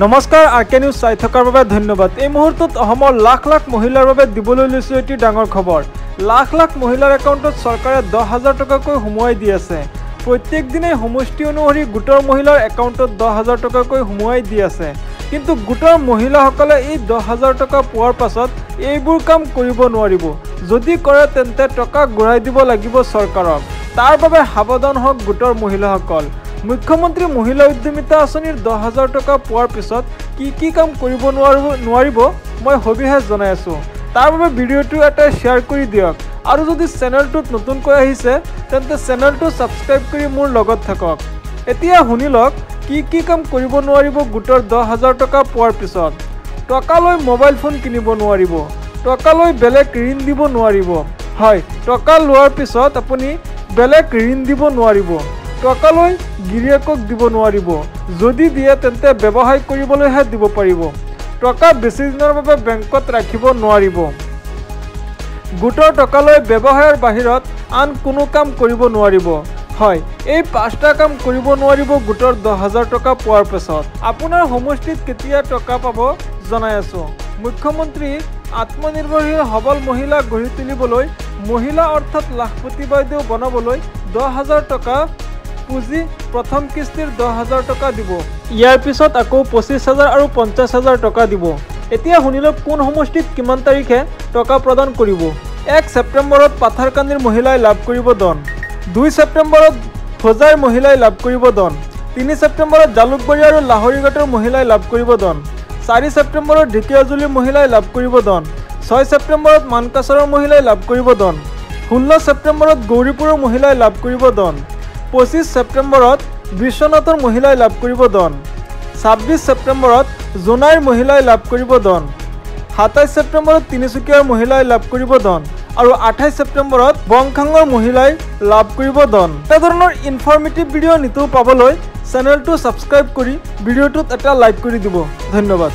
নমস্কাৰ আৰকে নিউজ চাই থকাৰ বাবে ধন্যবাদ। এই মুহূৰ্তত অসমৰ লাখ লাখ মহিলাৰ বাবে দিবলৈ লৈছো এটি ডাঙৰ খবৰ। লাখ লাখ মহিলাৰ একাউণ্টত চৰকাৰে 10,000 টকাকৈ সোমোৱাই দি আছে। প্ৰত্যেক দিনাই সমষ্টি অনুসৰি গোটৰ মহিলাৰ একাউণ্টত 10,000 টকাকৈ সোমোৱাই দি আছে। কিন্তু গোটৰ মহিলাসকলে এই 10,000 টকা পোৱাৰ পাছত এইবোৰ কাম কৰিব নোৱাৰিব। যদি কৰে তেন্তে টকা ঘূৰাই দিব লাগিব চৰকাৰক। তাৰ বাবে সাৱধান হওক গোটৰ মহিলাসকল। মুখ্যমন্ত্ৰী মহিলা উদ্যমিতা আঁচনিৰ 10,000 টকা পোৱাৰ পিছত কি কাম কৰিব নোৱাৰিব মই সবিশেষ জনাই আছোঁ। তাৰ বাবে ভিডিঅ'টো এটা শ্বেয়াৰ কৰি দিয়ক আৰু যদি চেনেলটোত নতুনকৈ আহিছে তেন্তে চেনেলটো ছাবস্ক্ৰাইব কৰি মোৰ লগত থাকক। এতিয়া শুনি লওক কি কাম কৰিব নোৱাৰিব গোটৰ 10,000 টকা পোৱাৰ পিছত। টকা লৈ মোবাইল ফোন কিনিব নোৱাৰিব, টকা লৈ বেলেগ ঋণ দিব নোৱাৰিব। হয়, টকা লোৱাৰ পিছত আপুনি বেলেগ ঋণ দিব নোৱাৰিব, টকা লৈ গিৰিয়েকক দিব নোৱাৰিব। যদি দিয়ে তেন্তে ব্যৱসায় কৰিবলৈহে দিব পাৰিব। টকা বেছি দিনৰ বাবে বেংকত ৰাখিব নোৱাৰিব। গোটৰ টকা লৈ ব্যৱসায়ৰ বাহিৰত আন কোনো কাম কৰিব নোৱাৰিব। হয়, এই 5টা কাম কৰিব নোৱাৰিব গোটৰ 10,000 টকা পোৱাৰ পিছত। আপোনাৰ সমষ্টিত কেতিয়া টকা পাব জনাই আছোঁ। মুখ্যমন্ত্ৰী আত্মনিৰ্ভৰশীল সবল মহিলা গঢ়ি তুলিবলৈ মহিলা অৰ্থাৎ লাখপতি বাইদেউ বনাবলৈ 10,000 টকা পুঁজি প্ৰথম কিস্তিৰ 10,000 টকা দিব। ইয়াৰ পিছত আকৌ 25,000 আৰু 50,000 টকা দিব। এতিয়া শুনিলওক কোন সমষ্টিত কিমান তাৰিখে টকা প্ৰদান কৰিব। 1 ছেপ্টেম্বৰত পাথাৰকান্দিৰ মহিলাই লাভ কৰিব ধন। 2 ছেপ্টেম্বৰত হোজাইৰ মহিলাই লাভ কৰিব ধন। 3 ছেপ্টেম্বৰত জালুকবাৰী আৰু লাহৰীঘাটৰ মহিলাই লাভ কৰিব ধন। 4 ছেপ্টেম্বৰত ঢেকিয়াজুলিৰ মহিলাই লাভ কৰিব ধন। 6 ছেপ্টেম্বৰত মানকাছাৰৰ মহিলাই লাভ কৰিব ধন। 16 ছেপ্টেম্বৰত গৌৰীপুৰৰ মহিলাই লাভ কৰিব ধন। 25 ছেপ্টেম্বৰত বিশ্বনাথৰ মহিলাই লাভ কৰিব ধন। 26 ছেপ্টেম্বৰত জোনাইৰ মহিলাই লাভ কৰিব ধন। 27 ছেপ্টেম্বৰত তিনিচুকীয়াৰ মহিলাই লাভ কৰিব ধন আৰু 28 ছেপ্টেম্বৰত বংখাঙৰ মহিলাই লাভ কৰিব ধন। এনেধৰণৰ ইনফৰ্মেটিভ ভিডিঅ' নিতৌ পাবলৈ চেনেলটো ছাবস্ক্ৰাইব কৰি ভিডিঅ'টোত এটা লাইক কৰি দিব। ধন্যবাদ।